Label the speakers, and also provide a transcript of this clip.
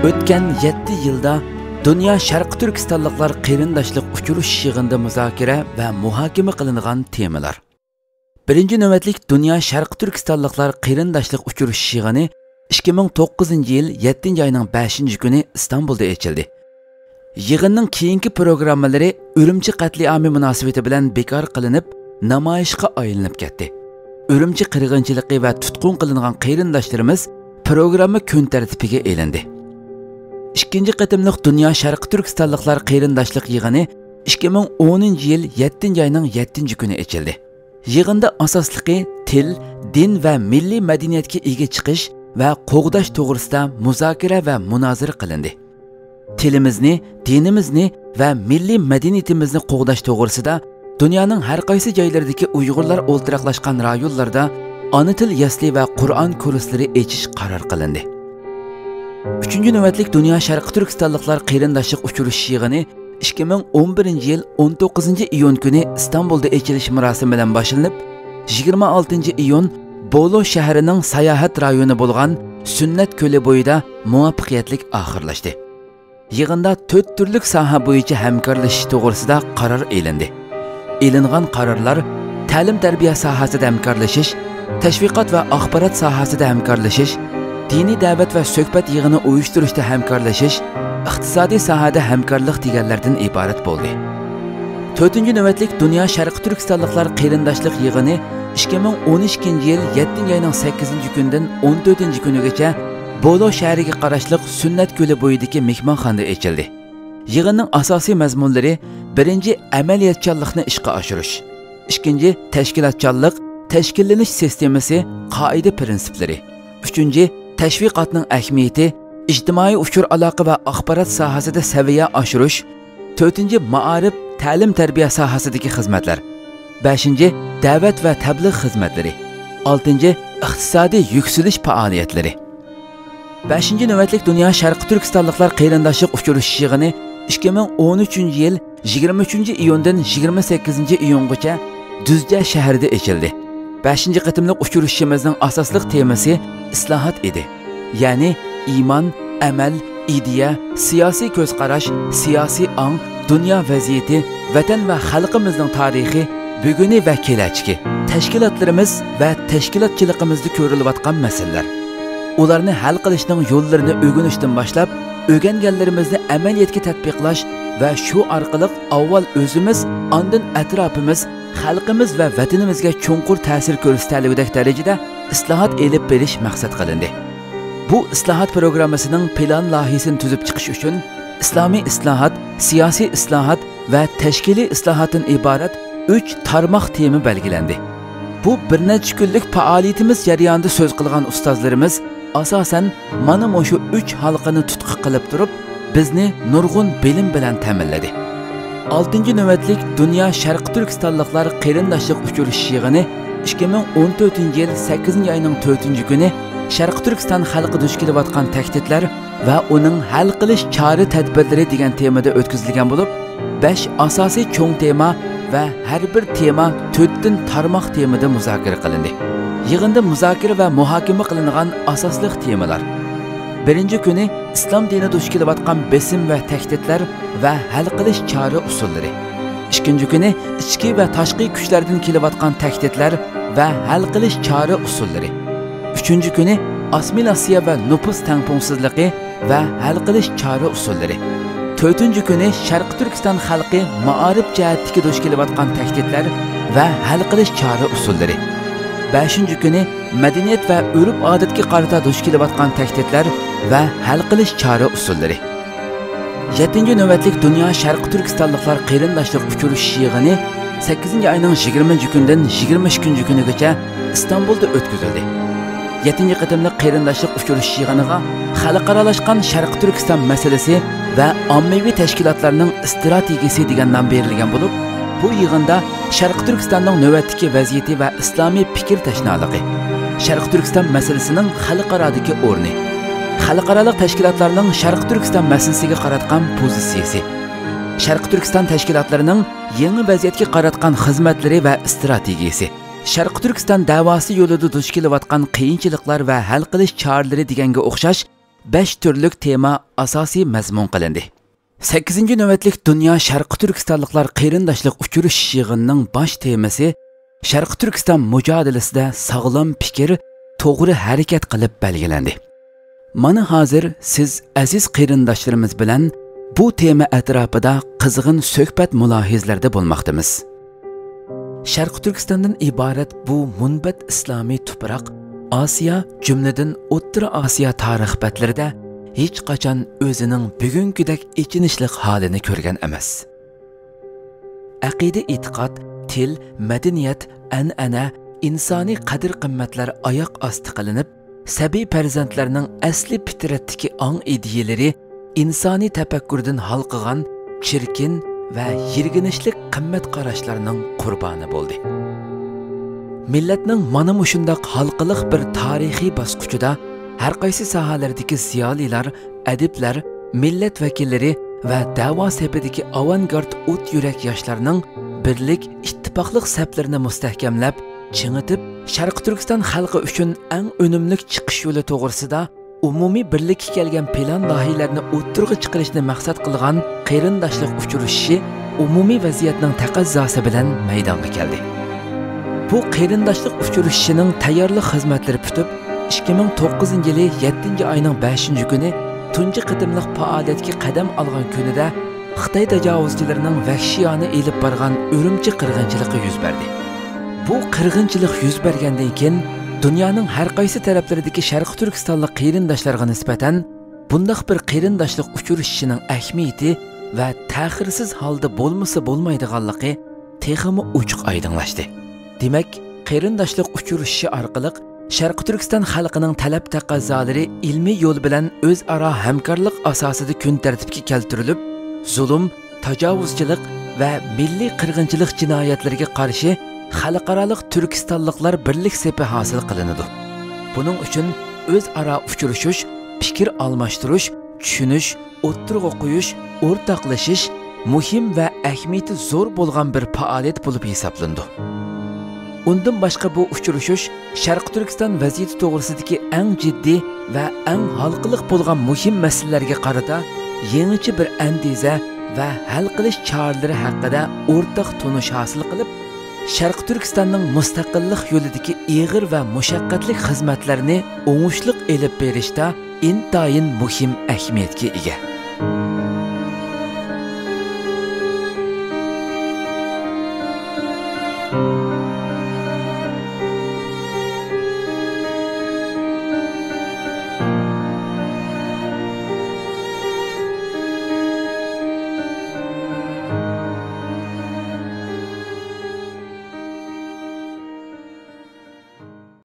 Speaker 1: O'tgan 7 yilda Dünya Sharq Turkistonliklar qarindoshlik uchrashuv yig'inida muzokara va muhokama qilingan temalar. Birinchi navbatlik Dünya Sharq Turkistonliklar qarindoshlik uchrashuv yig'ini 2009-yil 7-oyning 5-kuni İstanbulda ochildi. Yig'inning keyingi programmalari Urumchi qatliami munosabati bilan bekor qilinib, namoyishga aylanib ketdi. Urumchi qirg'inchiligi va tutqun qilingan qarindoshlarimiz programma kun tartibiga aylandi. İkinci qatimliq Dünya Sharq Turkistonliklar qarindoshlik yig'ini 2010-yil 7-oyning 7-kuni ochildi. Yig'inda asosligi til, din va milliy madaniyatga ega chiqish va qo'g'dash to'g'risida muzokara va munozara qilindi. Tilimizni, dinimizni va milliy madaniyatimizni qo'g'dash to'g'risida dunyoning har qaysi joylaridagi Uyg'urlar o'ltiraqlashgan rayonlarda ona til yasli va Qur'on kurslari ochish qaror qilindi. 3-navbatlik Dünya Sharq Turkistonliklar qarindoshlik uchrashuv yig'ini 2011-yil 19-iyun kuni İstanbulda ochilish marosimi bilan boshlanib, 26-iyun Bolu shahrining sayohat rayoni bo'lgan Sunnat ko'li bo'yida muvaffaqiyatli oxirlashdi. Yig'inda 4 turlik soha bo'yicha hamkorlashish to'g'risida qaror e'landi. E'lingan qarorlar ta'lim-tarbiya sohasida hamkorlashish, tashviqot va axborot sohasida hamkorlashish, diniy da'vat va suhbat yig'ini uyushtirishda hamkorlashish, iqtisodiy sohada hamkorlik deganlardan iborat bo'ldi. 4-navbatlik Dünya Sharq Turkistonliklar qarindoshlik yig'ini 2012-yil 7-oyning 8-kunidan 14-kunigacha Bolu shahriga qarashliq Sunnat ko'li bo'yidagi mehmonxonada ochildi. Yig'inning asosiy mazmunlari: 1. amaliyotchanlikni ishga oshirish, 2. tashkilotchanlik, tashkillanish sistemasi, qoida prinsiplari, 3. tashviqotning ahamiyati, ijtimoiy uchur aloqa va axborot sohasida saviya oshirish, 4. ma'arif, ta'lim-tarbiya sohasidagi xizmatlar, 5. da'vat va tabliğ xizmatlari, 6. iqtisodiy yuksalish faoliyatlari. 5-navbatlik Dünya Sharq Turkistonliklar qarindoshlik uchrashuv yig'ini 2013-yil 23-iyundan 28-iyungacha Düzce shahrida ochildi. 5-qatimliq uchrashuvimizning asosli temasi islohot edi. Ya'ni iymon, amal, ideya, siyosiy ko'zqarash, siyosiy ong, dunyo vaziyati, vatan va xalqimizning tarixi, buguni va kelajagi, tashkilotlarimiz va tashkilotchiligimizda ko'rilayotgan masalalar. Ularni hal qilishning yo'llarini o'rganishdan boshlab, o'rganganlarimizni amaliyotga tatbiqlash va shu orqali avval o'zimiz, ondan atrofimiz, xalqimiz va vatanimizga cho'nqur ta'sir ko'rsatadigan darajada islohot elib berish maqsad qilindi. Bu islohot programmasining plan loyihasini tuzib chiqish uchun islomiy islohot, siyosiy islohot va tashkiliy islohotdan iborat 3 tarmoq tema belgilandi. Bu bir necha kunlik faoliyatimiz jarayonida so'z qilgan ustozlarimiz asosan mana shu 3 halqani tutqi qilib turib, bizni nurg'un bilim bilan ta'minladi. 6-navbatlik Dünya Sharq Turkistonliklar qarindoshlik uchrashuv yig'ini 2014-yil 8-oyning 4-kuni Sharq Turkiston xalqi duch kelayotgan tahdidlar va uning hal qilish chora-tadbirlari degan temada o'tkazilgan bo'lib, 5 asosiy cho'ng tema va har bir tema 4 tarmoq temada muzokara qilindi. Yig'inda muzokara va muhokama qilingan asosli temalar: 1-kuni islom dini duch kelayotgan besim va tahdidlar va hal qilish chora usullari. 2-kuni ichki va tashqi kuchlardan kelayotgan tahdidlar va hal qilish chora usullari. 3-kuni assimilyatsiya va nupus tangpungsizligi va hal qilish chora usullari. 4-kuni Sharq Turkiston xalqi ma'arif jihatdagi duch kelayotgan tahdidlar va hal qilish chora usullari. 5-kuni madaniyat va urf-odatga qarata duch kelayotgan tahdidlar va hal qilish chora usullari. 7-navbatlik Dünya Sharq Turkistonliklar qarindoshlik uchrashuv yig'ini 8-oyning 20-kunidan 22-kunigacha İstanbulda o'tkazildi. 7-qatimliq qarindoshlik uchrashuv yig'iniga xalqaralashgan Sharq Turkiston masalasi va ommaviy tashkilotlarning strategiyasi degan nom berilgan bo'lib, bu yig'inda Sharq Turkistonning navbatdagi vaziyati va islomiy fikr tashnoligi, Sharq Turkiston masalasining xalqarodagi o'rni, xalqaro tashkilotlarning Sharq Turkiston masalasiga qaratgan pozitsiyasi, Sharq Turkiston tashkilotlarining yangi vaziyatga qaratgan xizmatlari va strategiyasi, Sharq Turkiston da'vosi yo'lida duch kelayotgan qiyinchiliklar va hal qilish choralari deganga o'xshash 5 türlük tema asosiy mazmun qilindi. 8-ci növbətlik Dünya Şərqi Türkistonluqlar qeyrindaşlıq uçuruş yığınının baş temasi Şərqi Türkiston mücadilisida sağlam fikir, to'g'ri harakat qilib belgilendi. Mana hozir siz aziz qeyrindoshlarimiz bilan bu tema atrofida qizg'in suhbat mulohizlarda bo'lmoqdamiz. Şərqi Türkistondan iborat bu munbat islomiy tuproq Asiya, jumladan O'rta Osiyo tarix batlarida hech qachon o'zining bugungidek ichinishlik holini ko'rgan emas. Aqida, e'tiqod, til, madaniyat, an'ana, insoniy qadr-qimmatlar oyoq osti qilinib, sabiy farzandlarning asli fitratdagi ong ideyalari insoniy tafakkurdan halqigan chirkin va yirginishlik qimmat qarashlarining qurboni bo'ldi. Millatning mana mushundaq xalqiliq bir tarixiy bosqichida har qaysi sohalardagi ziyolilar, adiblar, millat vakillari va da'vo sepidagi avangard o't yurak yoshlarning birlik, ittifoqlik saflarini mustahkamlab, chingitib, Sharq Turkiston xalqi uchun eng unumli chiqish yo'li to'g'risida umumiy birlikka kelgan plan loyihalarni o'ttirg'i chiqarishni maqsad qilgan qeyrindoshlik uchrashishi umumiy vaziyatning taqozosi bilan maydonga keldi. Bu qeyrindoshlik uchrashishining tayyorlik xizmatlari putib 2009 yili 7-oyning 5-kuni tunji qitimliq faoliyatga qadam olgan kunida Xitoy tajovuzchilarining vahshiyona elib borgan Urumchi qirg'inchiligi yuz berdi. Bu qirg'inchilik yuz bergandan keyin dunyoning har qaysi taraflaridagi Sharq Turkistonlik qeyrindoshlarga nisbatan bundaq bir qeyrindoshlik uchrashishining ahamiyati va ta'xirsiz holda bo'lmasa bo'lmaydiganligi texmi ochiq oydinlashdi. Demak, qeyrindoshlik uchrashishi orqali Sharq Turkiston xalqining talab taqozolari ilmiy yo'l bilan o'zaro hamkorlik asosida kun tartibga keltirilib, zulm, tajovuzchilik va milliy qirg'inchilik jinoyatlariga qarshi xalqarалық Türkistonliklar birlik sepi hosil qilinadi. Buning uchun o'zaro uchrashish, fikr almashtirish, tushunish, o'ttirg'i qo'yish, o'rtoqlashish muhim va ahamiyati zo'r bo'lgan bir faoliyat bo'lib hisoblandi. Undan boshqa bu uchrashish Sharq Turkiston vaziyati to'g'risidagi eng jiddiy va eng halqiliq bo'lgan muhim masalalarga qarata yangicha bir andiza va hal qilish choralari haqida o'rtaq tunish hosil qilib, Sharq Turkistonning mustaqillik yo'lidagi ig'ir va mushaqqatli xizmatlarini o'ngishliq elib berishda intayin muhim ahamiyatga ega.